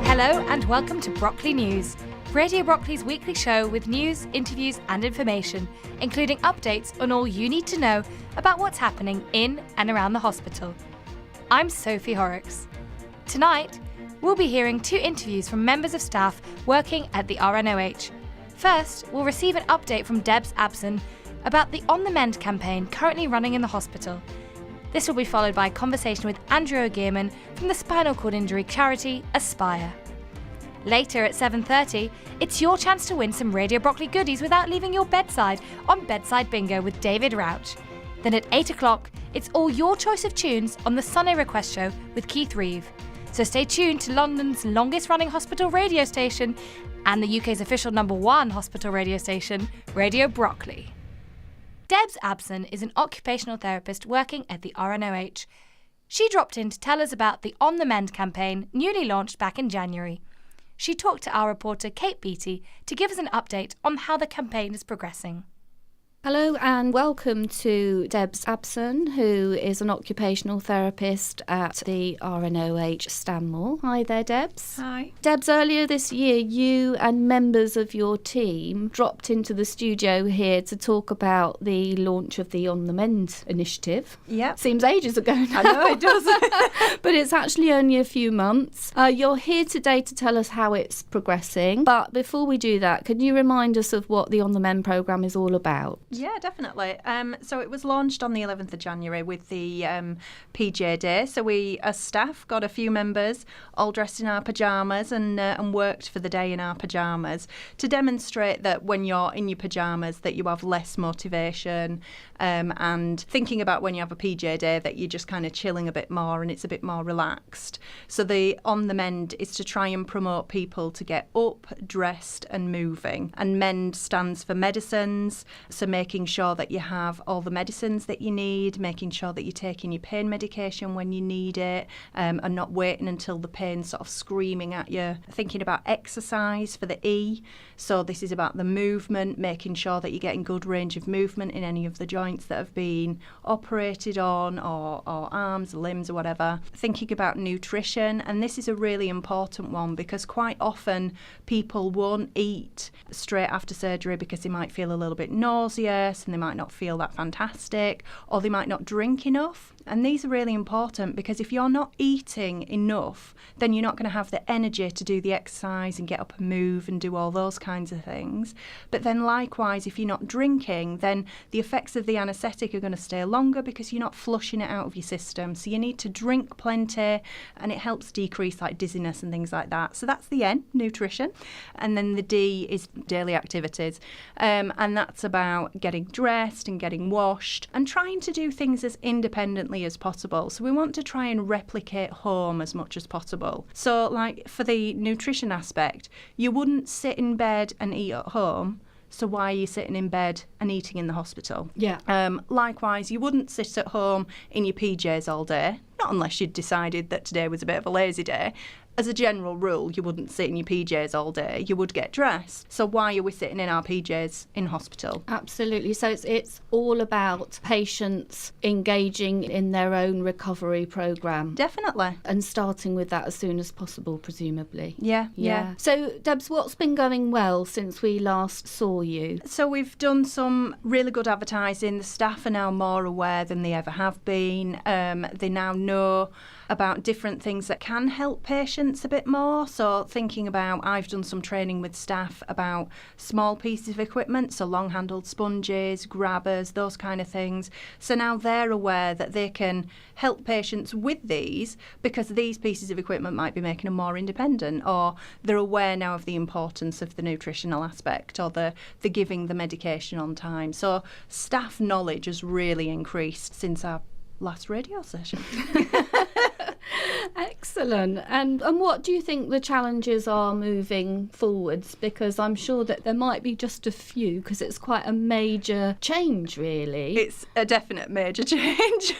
Hello and welcome to Brockley News, Radio Brockley's weekly show with news, interviews and information, including updates on all you need to know about what's happening in and around the hospital. I'm Sophie Horrocks. Tonight, we'll be hearing 2 interviews from members of staff working at the RNOH. First, we'll receive an update from Debs Abson about the On the Mend campaign currently running in the hospital. This will be followed by a conversation with Andrew Ogierman from the spinal cord injury charity Aspire. Later at 7:30, it's your chance to win some Radio Brockley goodies without leaving your bedside on Bedside Bingo with David Rauch. Then at 8 o'clock, it's all your choice of tunes on the Sunday Request Show with Keith Reeve. So stay tuned to London's longest running hospital radio station and the UK's official #1 hospital radio station, Radio Brockley. Debs Abson is an occupational therapist working at the RNOH. She dropped in to tell us about the On the Mend campaign newly launched back in January. She talked to our reporter Kate Beatty to give us an update on how the campaign is progressing. Hello and welcome to Debs Abson, who is an occupational therapist at the RNOH Stanmore. Hi there, Debs. Hi. Debs, earlier this year, you and members of your team dropped into the studio here to talk about the launch of the On the Mend initiative. Yep. Seems ages ago now. I know, it does. But it's actually only a few months. You're here today to tell us how it's progressing. But before we do that, can you remind us of what the On the Mend programme is all about? Yeah, definitely. So it was launched on the 11th of January with the PJ Day. So we, as staff, got a few members all dressed in our pyjamas and worked for the day in our pyjamas to demonstrate that when you're in your pyjamas that you have less motivation and thinking about when you have a PJ Day that you're just kind of chilling a bit more and it's a bit more relaxed. So the On the Mend is to try and promote people to get up, dressed and moving. And MEND stands for medicines, so making sure that you have all the medicines that you need, making sure that you're taking your pain medication when you need it, and not waiting until the pain's sort of screaming at you. Thinking about exercise for the E, so this is about the movement, making sure that you're getting good range of movement in any of the joints that have been operated on or arms, limbs or whatever. Thinking about nutrition, and this is a really important one because quite often people won't eat straight after surgery because they might feel a little bit nauseous and they might not feel that fantastic, or they might not drink enough. And these are really important because if you're not eating enough, then you're not going to have the energy to do the exercise and get up and move and do all those kinds of things. But then likewise, if you're not drinking, then the effects of the anaesthetic are going to stay longer because you're not flushing it out of your system. So you need to drink plenty, and it helps decrease like dizziness and things like that. So that's the N, nutrition. And then the D is daily activities. And that's about getting dressed and getting washed and trying to do things as independently as possible. So we want to try and replicate home as much as possible. So like for the nutrition aspect, you wouldn't sit in bed and eat at home. So why are you sitting in bed and eating in the hospital? Yeah. Likewise, you wouldn't sit at home in your PJs all day, not unless you'd decided that today was a bit of a lazy day. As a general rule, you wouldn't sit in your PJs all day. You would get dressed. So why are we sitting in our PJs in hospital? Absolutely. So it's all about patients engaging in their own recovery programme. Definitely. And starting with that as soon as possible, presumably. Yeah. So, Debs, what's been going well since we last saw you? So we've done some really good advertising. The staff are now more aware than they ever have been. They now know about different things that can help patients a bit more. So thinking about, I've done some training with staff about small pieces of equipment, so long-handled sponges, grabbers, those kind of things. So now they're aware that they can help patients with these because these pieces of equipment might be making them more independent, or they're aware now of the importance of the nutritional aspect or the giving the medication on time. So staff knowledge has really increased since our last radio session. Excellent. And what do you think the challenges are moving forwards? Because I'm sure that there might be just a few, because it's quite a major change, really. It's a definite major change.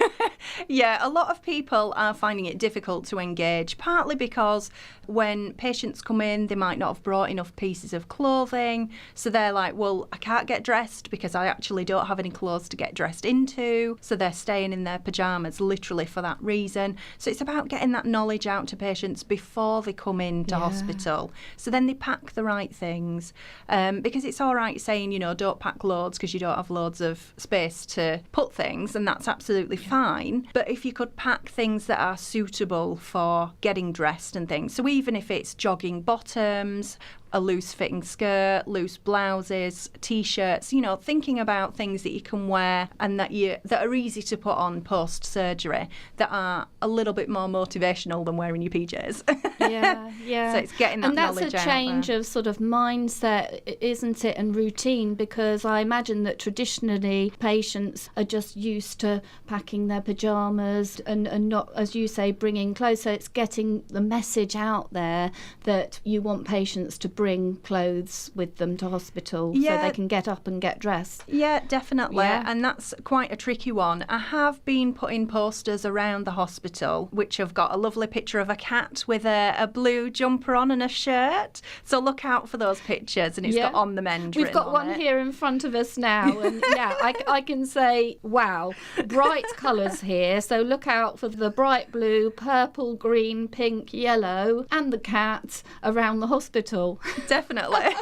Yeah, a lot of people are finding it difficult to engage, partly because when patients come in, they might not have brought enough pieces of clothing. So they're like, well, I can't get dressed because I actually don't have any clothes to get dressed into. So they're staying in their pyjamas literally for that reason. So it's about getting that knowledge out to patients before they come into hospital. So then they pack the right things, because it's all right saying, you know, don't pack loads because you don't have loads of space to put things, and that's absolutely fine. But if you could pack things that are suitable for getting dressed and things, so even if it's jogging bottoms, a loose fitting skirt, loose blouses, t-shirts, you know, thinking about things that you can wear and that are easy to put on post surgery, that are a little bit more motivational than wearing your PJs. Yeah. So it's getting that knowledge out. And that's a change of sort of mindset, isn't it, and routine, because I imagine that traditionally patients are just used to packing their pyjamas and not, as you say, bringing clothes. So it's getting the message out there that you want patients to bring clothes with them to hospital so they can get up and get dressed. Yeah, definitely. And that's quite a tricky one. I have been putting posters around the hospital which have got a lovely picture of a cat with a blue jumper on and a shirt. So look out for those pictures, and it's got On the Mend. We've got one here in front of us now, and I can say, wow, bright colours here. So look out for the bright blue, purple, green, pink, yellow, and the cat around the hospital. Definitely.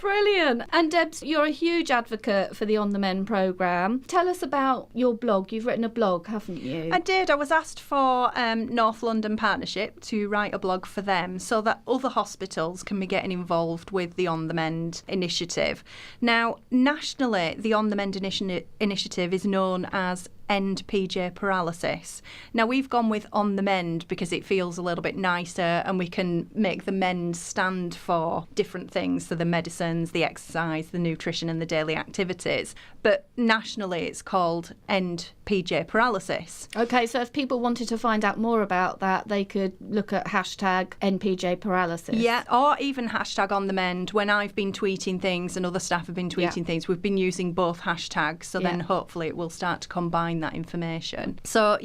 Brilliant. And Debs, you're a huge advocate for the On the Mend programme. Tell us about your blog. You've written a blog, haven't you? I did. I was asked for North London Partnership to write a blog for them so that other hospitals can be getting involved with the On the Mend initiative. Now, nationally, the On the Mend initiative is known as End PJ Paralysis. Now, we've gone with On the Mend because it feels a little bit nicer, and we can make the mend stand for different things, so the medicines, the exercise, the nutrition and the daily activities. But nationally it's called End PJ Paralysis. Okay, so if people wanted to find out more about that, they could look at hashtag NPJ Paralysis. Yeah, or even hashtag On the Mend. When I've been tweeting things and other staff have been tweeting things, we've been using both hashtags, so then hopefully it will start to combine that information. So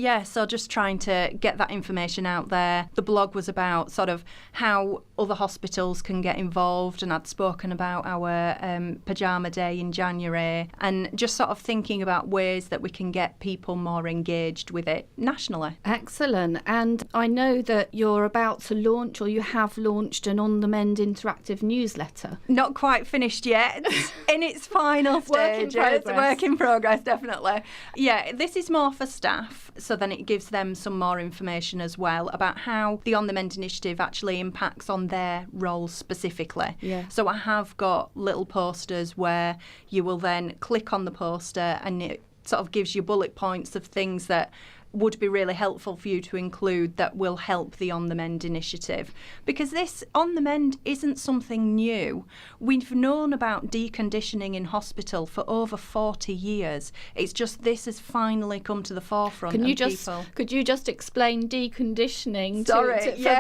just trying to get that information out there. The blog was about sort of how other hospitals can get involved, and I'd spoken about our pyjama day in January, and just sort of thinking about ways that we can get people more engaged with it nationally. Excellent. And I know that you're about to launch, or you have launched, an On the Mend interactive newsletter. Not quite finished yet. In its final stages. Work in progress, definitely. Yeah, this is more for staff, so then it gives them some more information as well about how the On the Mend initiative actually impacts on their roles specifically. Yeah. So I have got little posters where you will then click on the poster, and it sort of gives you bullet points of things that would be really helpful for you to include that will help the On the Mend initiative. Because this On the Mend isn't something new. We've known about deconditioning in hospital for over 40 years. It's just this has finally come to the forefront. Could you just explain deconditioning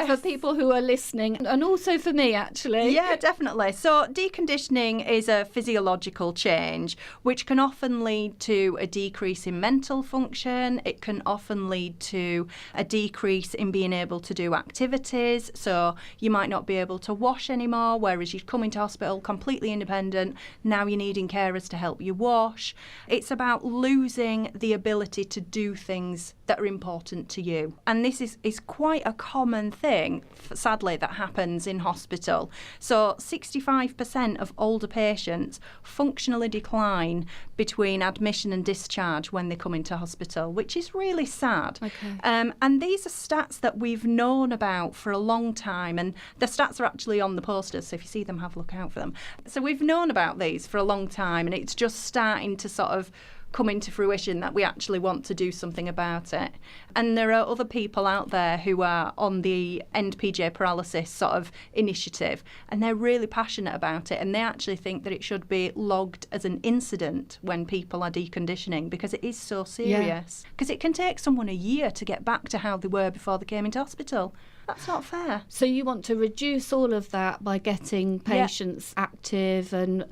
for people who are listening, and also for me, actually? Yeah, definitely. So deconditioning is a physiological change which can often lead to a decrease in mental function. It can often lead to a decrease in being able to do activities. So you might not be able to wash anymore, whereas you'd come into hospital completely independent. Now you're needing carers to help you wash. It's about losing the ability to do things that are important to you. And this is quite a common thing, sadly, that happens in hospital. So 65% of older patients functionally decline between admission and discharge when they come into hospital, which is really sad. Okay. And these are stats that we've known about for a long time, and the stats are actually on the posters, so if you see them, have a look out for them. So we've known about these for a long time, and it's just starting to sort of coming to fruition, that we actually want to do something about it. And there are other people out there who are on the End PJ Paralysis sort of initiative, and they're really passionate about it, and they actually think that it should be logged as an incident when people are deconditioning, because it is so serious. Because it can take someone a year to get back to how they were before they came into hospital. That's not fair. So you want to reduce all of that by getting patients active and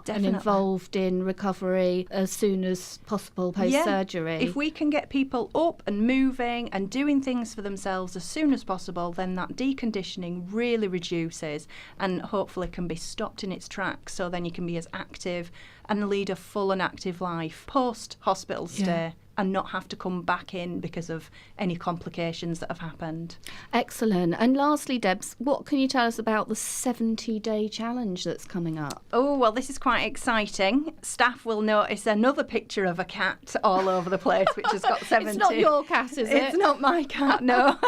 involved in recovery as soon as possible post-surgery. If we can get people up and moving and doing things for themselves as soon as possible, then that deconditioning really reduces and hopefully can be stopped in its tracks, so then you can be as active and lead a full and active life post-hospital stay. And not have to come back in because of any complications that have happened. Excellent. And lastly, Debs, what can you tell us about the 70-day challenge that's coming up? Oh, well, this is quite exciting. Staff will notice another picture of a cat all over the place, which has got 70. It's not your cat, is it? It's not my cat, no.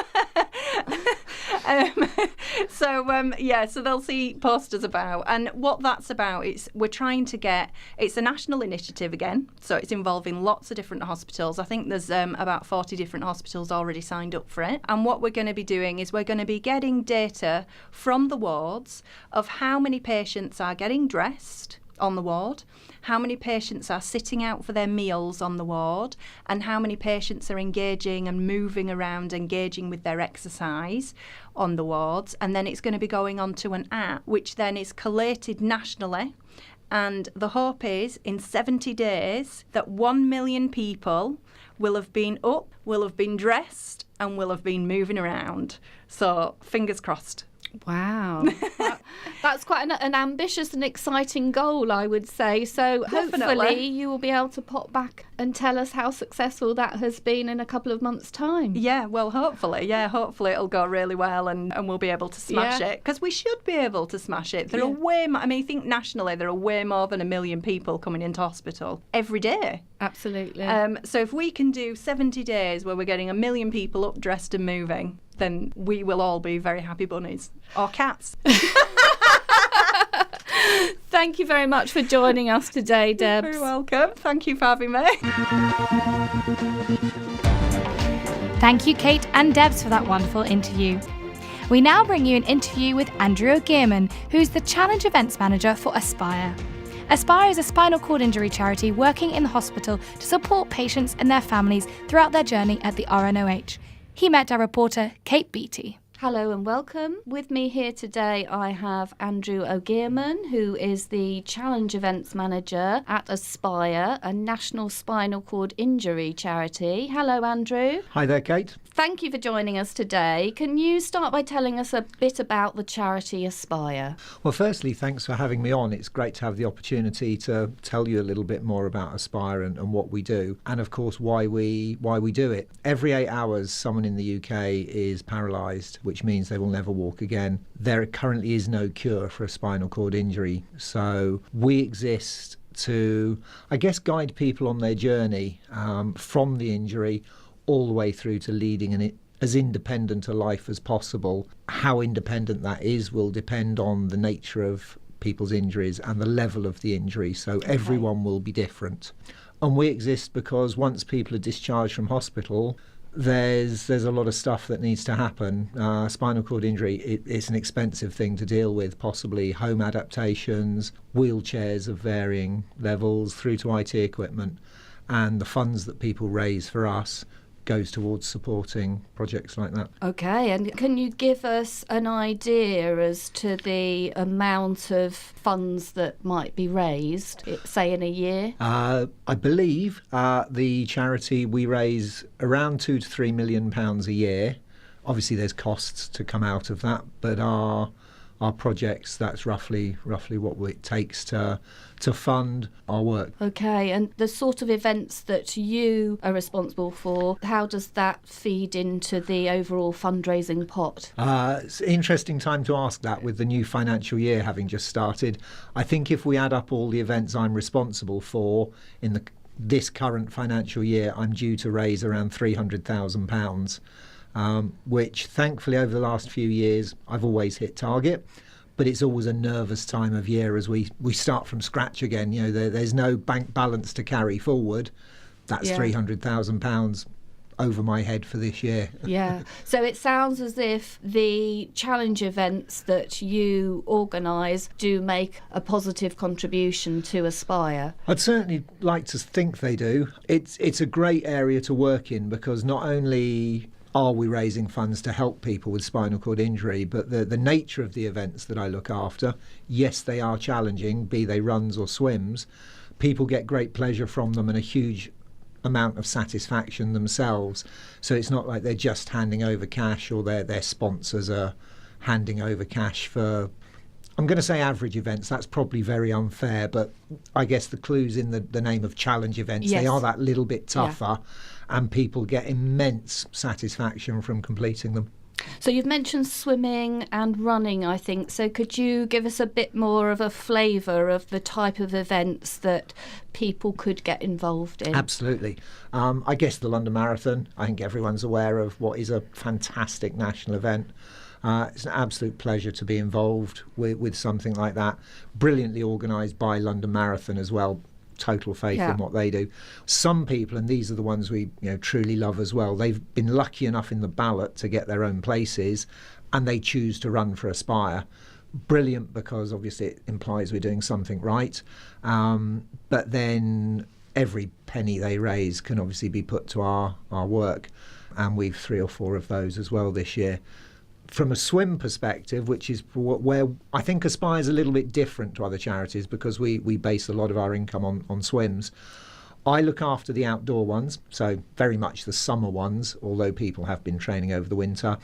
So they'll see posters about. And what that's about is we're trying to get, it's a national initiative again, so it's involving lots of different hospitals. I think there's about 40 different hospitals already signed up for it. And what we're going to be doing is we're going to be getting data from the wards of how many patients are getting dressed on the ward, how many patients are sitting out for their meals on the ward, and how many patients are engaging and moving around, engaging with their exercise on the wards. And then it's going to be going on to an app, which then is collated nationally. And the hope is, in 70 days, that 1 million people will have been up, will have been dressed, and will have been moving around. So, fingers crossed. Wow. That's quite an ambitious and exciting goal, I would say. So hopefully you will be able to pop back and tell us how successful that has been in a couple of months' time. Yeah, well, hopefully. Yeah, hopefully it'll go really well and we'll be able to smash it. Because we should be able to smash it. There are I think nationally there are way more than 1 million people coming into hospital every day. Absolutely. So if we can do 70 days where we're getting 1 million people up, dressed and moving, then we will all be very happy bunnies. Or cats. Thank you very much for joining us today, Debs. You're very welcome. Thank you for having me. Thank you, Kate and Debs, for that wonderful interview. We now bring you an interview with Andrew Ogierman, who's the Challenge Events Manager for Aspire. Aspire is a spinal cord injury charity working in the hospital to support patients and their families throughout their journey at the RNOH. He met our reporter, Kate Beatty. Hello and welcome. With me here today I have Andrew Ogierman, who is the Challenge Events Manager at Aspire, a national spinal cord injury charity. Hello, Andrew. Hi there, Kate. Thank you for joining us today. Can you start by telling us a bit about the charity Aspire? Well, firstly, thanks for having me on. It's great to have the opportunity to tell you a little bit more about Aspire and what we do, and of course why we do it. Every 8 hours, someone in the UK is paralysed, which means they will never walk again. There currently is no cure for a spinal cord injury, so we exist to, I guess, guide people on their journey from the injury all the way through to leading as independent a life as possible. How independent that is will depend on the nature of people's injuries and the level of the injury, so everyone will be different. And we exist because once people are discharged from hospital, there's a lot of stuff that needs to happen. Spinal cord injury, it's an expensive thing to deal with, possibly home adaptations, wheelchairs of varying levels, through to IT equipment. And the funds that people raise for us goes towards supporting projects like that. Okay, and can you give us an idea as to the amount of funds that might be raised, say in a year? I believe the charity, we raise around £2 to £3 million a year. Obviously there's costs to come out of that, but our projects, that's roughly what it takes to fund our work. Okay, and the sort of events that you are responsible for, how does that feed into the overall fundraising pot? It's an interesting time to ask that with the new financial year having just started. I think if we add up all the events I'm responsible for in this current financial year, I'm due to raise around £300,000. Which thankfully over the last few years I've always hit target, but it's always a nervous time of year as we start from scratch again. There's no bank balance to carry forward. That's £300,000 over my head for this year. Yeah. So it sounds as if the challenge events that you organise do make a positive contribution to Aspire. I'd certainly like to think they do. It's a great area to work in because not only are we raising funds to help people with spinal cord injury, but the nature of the events that I look after, yes, they are challenging, be they runs or swims. People get great pleasure from them and a huge amount of satisfaction themselves. So it's not like they're just handing over cash or their sponsors are handing over cash for, I'm going to say average events. That's probably very unfair, but I guess the clue's in the name of challenge events. Yes. They are that little bit tougher, and people get immense satisfaction from completing them. So you've mentioned swimming and running, I think. So could you give us a bit more of a flavour of the type of events that people could get involved in? Absolutely. I guess the London Marathon, I think everyone's aware of what is a fantastic national event. It's an absolute pleasure to be involved with something like that. Brilliantly organised by London Marathon as well. Total faith in what they do. Some people, and these are the ones we truly love as well, they've been lucky enough in the ballot to get their own places and they choose to run for Aspire. Brilliant, because obviously it implies we're doing something right, but then every penny they raise can obviously be put to our work, and we've 3 or 4 of those as well this year. From a swim perspective, which is where I think Aspire's a little bit different to other charities because we base a lot of our income on swims. I look after the outdoor ones, so very much the summer ones, although people have been training over the winter.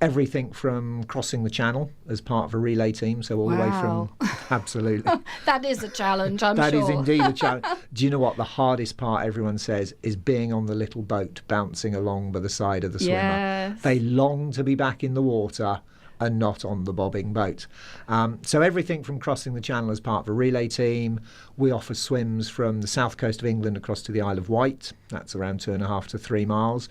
Everything from crossing the channel as part of a relay team, so all the way from... Absolutely. That is a challenge, I'm sure. That is indeed a challenge. Do you know what the hardest part, everyone says, is being on the little boat bouncing along by the side of the swimmer. Yes. They long to be back in the water and not on the bobbing boat. So everything from crossing the channel as part of a relay team. We offer swims from the south coast of England across to the Isle of Wight. That's around 2.5 to 3 miles.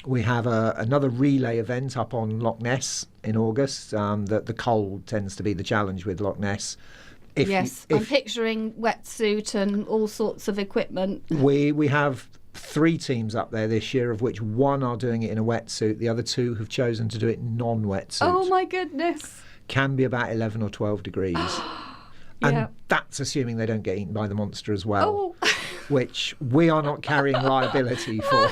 We have another relay event up on Loch Ness in August. The cold tends to be the challenge with Loch Ness. I'm picturing wetsuit and all sorts of equipment. We have 3 teams up there this year, of which 1 are doing it in a wetsuit. The other 2 have chosen to do it non-wetsuit. Oh my goodness. Can be about 11 or 12 degrees. And that's assuming they don't get eaten by the monster as well, which we are not carrying liability for.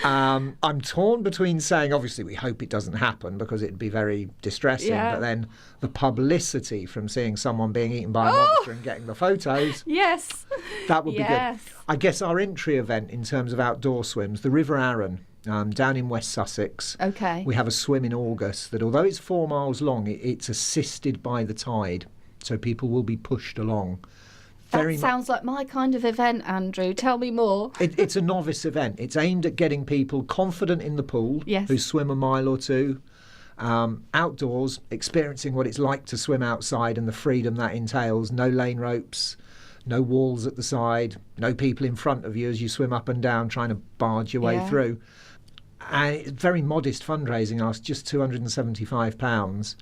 I'm torn between saying, obviously, we hope it doesn't happen because it'd be very distressing, but then the publicity from seeing someone being eaten by a monster and getting the photos, that would be good. I guess our entry event in terms of outdoor swims, the River Arun, down in West Sussex. Okay. We have a swim in August that, although it's 4 miles long, it's assisted by the tide, so people will be pushed along. That sounds like my kind of event, Andrew. Tell me more. It's a novice event. It's aimed at getting people confident in the pool, who swim a mile or 2, outdoors, experiencing what it's like to swim outside and the freedom that entails. No lane ropes, no walls at the side, no people in front of you as you swim up and down trying to barge your way through. And it's very modest fundraising, asked just £275.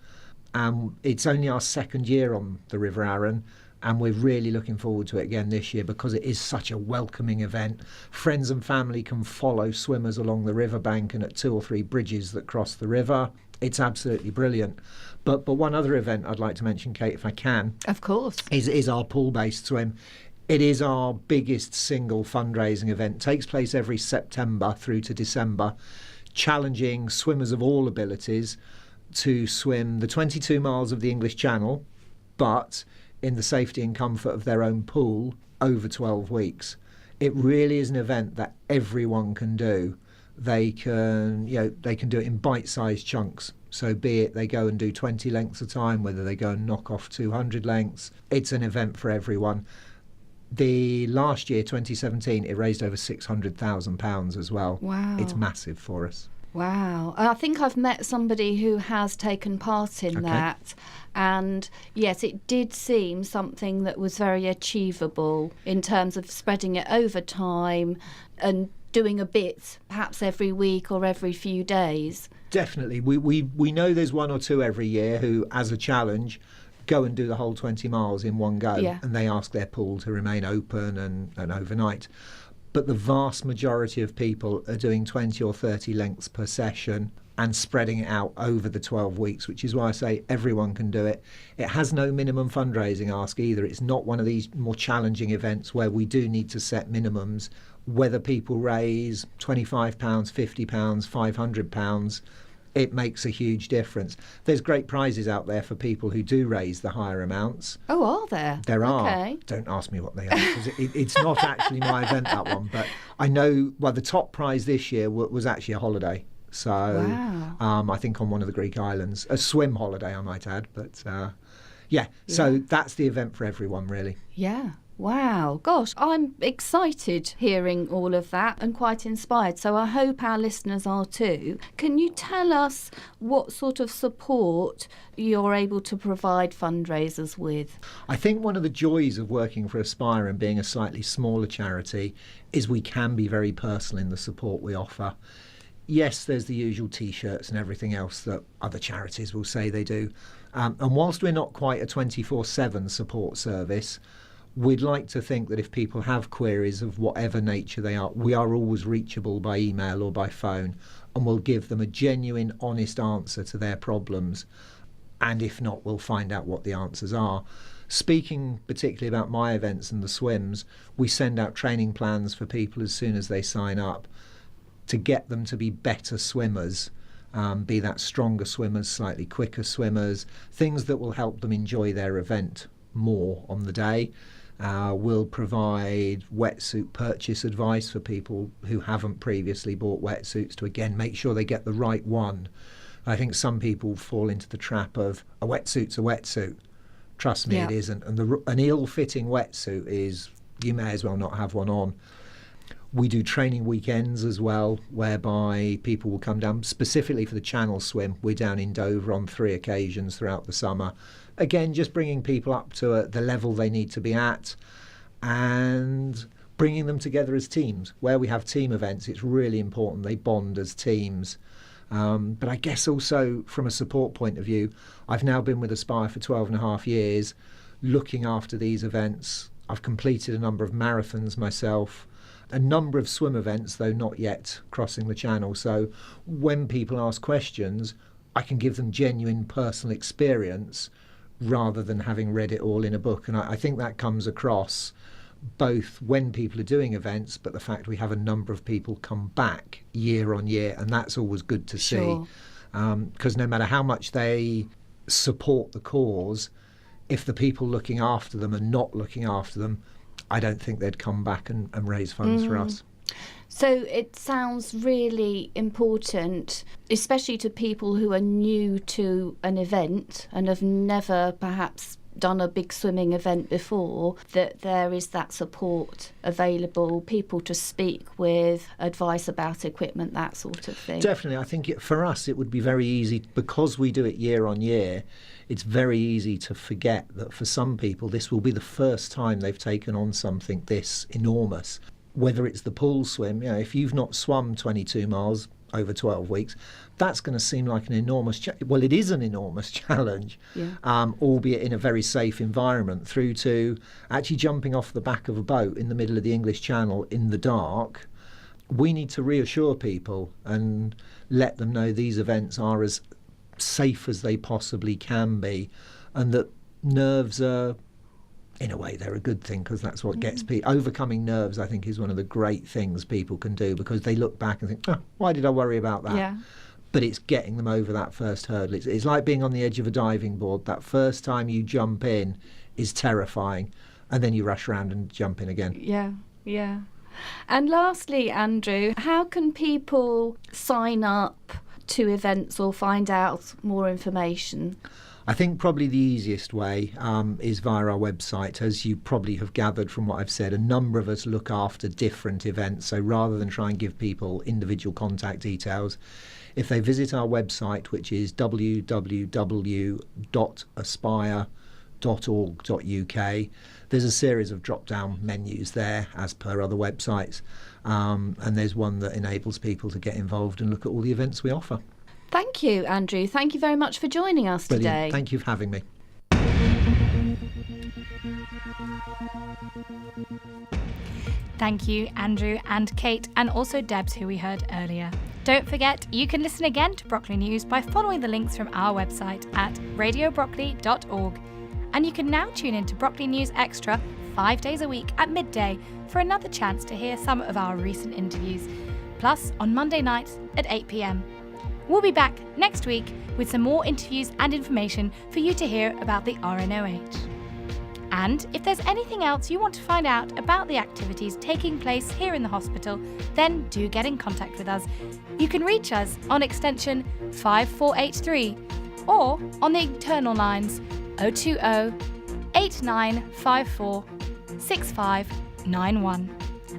It's only our 2nd year on the River Arun. And we're really looking forward to it again this year because it is such a welcoming event. Friends and family can follow swimmers along the riverbank and at 2 or 3 bridges that cross the river. It's absolutely brilliant. But one other event I'd like to mention, Kate, if I can. Of course. Is our pool-based swim. It is our biggest single fundraising event. It takes place every September through to December, challenging swimmers of all abilities to swim the 22 miles of the English Channel, but in the safety and comfort of their own pool over 12 weeks. It really is an event that everyone can do. They can do it in bite-sized chunks. So be it they go and do 20 lengths a time, whether they go and knock off 200 lengths. It's an event for everyone. The last year, 2017, it raised over £600,000 as well. Wow. It's massive for us. Wow. I think I've met somebody who has taken part in that. And yes, it did seem something that was very achievable in terms of spreading it over time and doing a bit, perhaps every week or every few days? Definitely. We know there's one or two every year who, as a challenge, go and do the whole 20 miles in one go, and they ask their pool to remain open and overnight. But the vast majority of people are doing 20 or 30 lengths per session and spreading it out over the 12 weeks, which is why I say everyone can do it. It has no minimum fundraising ask either. It's not one of these more challenging events where we do need to set minimums. Whether people raise £25, £50, £500, it makes a huge difference. There's great prizes out there for people who do raise the higher amounts. Oh, are there? There are. Okay. Don't ask me what they are, because it's not actually my event, that one. But I know, well, the top prize this year was actually a holiday. So I think on one of the Greek islands. A swim holiday, I might add. But so that's the event for everyone, really. Yeah. Wow, gosh, I'm excited hearing all of that and quite inspired. So I hope our listeners are too. Can you tell us what sort of support you're able to provide fundraisers with? I think one of the joys of working for Aspire and being a slightly smaller charity is we can be very personal in the support we offer. Yes, there's the usual T-shirts and everything else that other charities will say they do. And whilst we're not quite a 24/7 support service, we'd like to think that if people have queries of whatever nature they are, we are always reachable by email or by phone, and we'll give them a genuine, honest answer to their problems. And if not, we'll find out what the answers are. Speaking particularly about my events and the swims, we send out training plans for people as soon as they sign up to get them to be better swimmers, be that stronger swimmers, slightly quicker swimmers, things that will help them enjoy their event more on the day. We'll provide wetsuit purchase advice for people who haven't previously bought wetsuits to, again, make sure they get the right one. I think some people fall into the trap of a wetsuit's a wetsuit. Trust me, it isn't. And an ill-fitting wetsuit is, you may as well not have one on. We do training weekends as well, whereby people will come down specifically for the Channel Swim. We're down in Dover on 3 occasions throughout the summer. Again, just bringing people up to the level they need to be at and bringing them together as teams. Where we have team events, it's really important they bond as teams. But I guess also from a support point of view, I've now been with Aspire for 12 and a half years, looking after these events. I've completed a number of marathons myself, a number of swim events, though not yet crossing the channel. So when people ask questions, I can give them genuine personal experience rather than having read it all in a book. And I think that comes across both when people are doing events, but the fact we have a number of people come back year on year, and that's always good to see. Because no matter how much they support the cause, if the people looking after them are not looking after them, I don't think they'd come back and raise funds for us. So it sounds really important, especially to people who are new to an event and have never perhaps done a big swimming event before, that there is that support available, people to speak with, advice about equipment, that sort of thing. Definitely. I think for us it would be very easy, because we do it year on year, it's very easy to forget that for some people this will be the first time they've taken on something this enormous. Whether it's the pool swim, if you've not swum 22 miles over 12 weeks, that's going to seem like an enormous well, it is an enormous challenge, albeit in a very safe environment, through to actually jumping off the back of a boat in the middle of the English Channel in the dark. We need to reassure people and let them know these events are as safe as they possibly can be, and that nerves are, in a way, they're a good thing, because that's what gets people. Overcoming nerves, I think, is one of the great things people can do, because they look back and think, why did I worry about that? Yeah. But it's getting them over that first hurdle. It's like being on the edge of a diving board. That first time you jump in is terrifying, and then you rush around and jump in again. Yeah. And lastly, Andrew, how can people sign up to events or find out more information? I think probably the easiest way is via our website. As you probably have gathered from what I've said, a number of us look after different events. So rather than try and give people individual contact details, if they visit our website, which is www.aspire.org.uk, there's a series of drop-down menus there, as per other websites. and there's one that enables people to get involved and look at all the events we offer. Thank you, Andrew. Thank you very much for joining us Brilliant. today. Thank you for having me. Thank you, Andrew and Kate, and also Debs, who we heard earlier. Don't forget, you can listen again to Brockley News by following the links from our website at radiobroccoli.org. And you can now tune in to Brockley News Extra 5 days a week at midday for another chance to hear some of our recent interviews. Plus, on Monday nights at 8 p.m. We'll be back next week with some more interviews and information for you to hear about the RNOH. And if there's anything else you want to find out about the activities taking place here in the hospital, then do get in contact with us. You can reach us on extension 5483 or on the internal lines 020 8954 6591.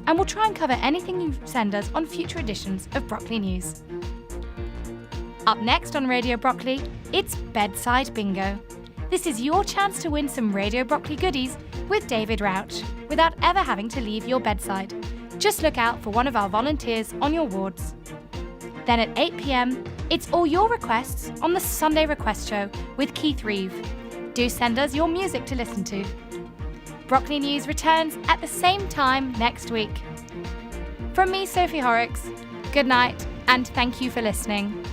And we'll try and cover anything you send us on future editions of Brockley News. Up next on Radio Brockley, it's Bedside Bingo. This is your chance to win some Radio Brockley goodies with David Rauch without ever having to leave your bedside. Just look out for one of our volunteers on your wards. Then at 8 p.m, it's all your requests on the Sunday Request Show with Keith Reeve. Do send us your music to listen to. Brockley News returns at the same time next week. From me, Sophie Horrocks, good night and thank you for listening.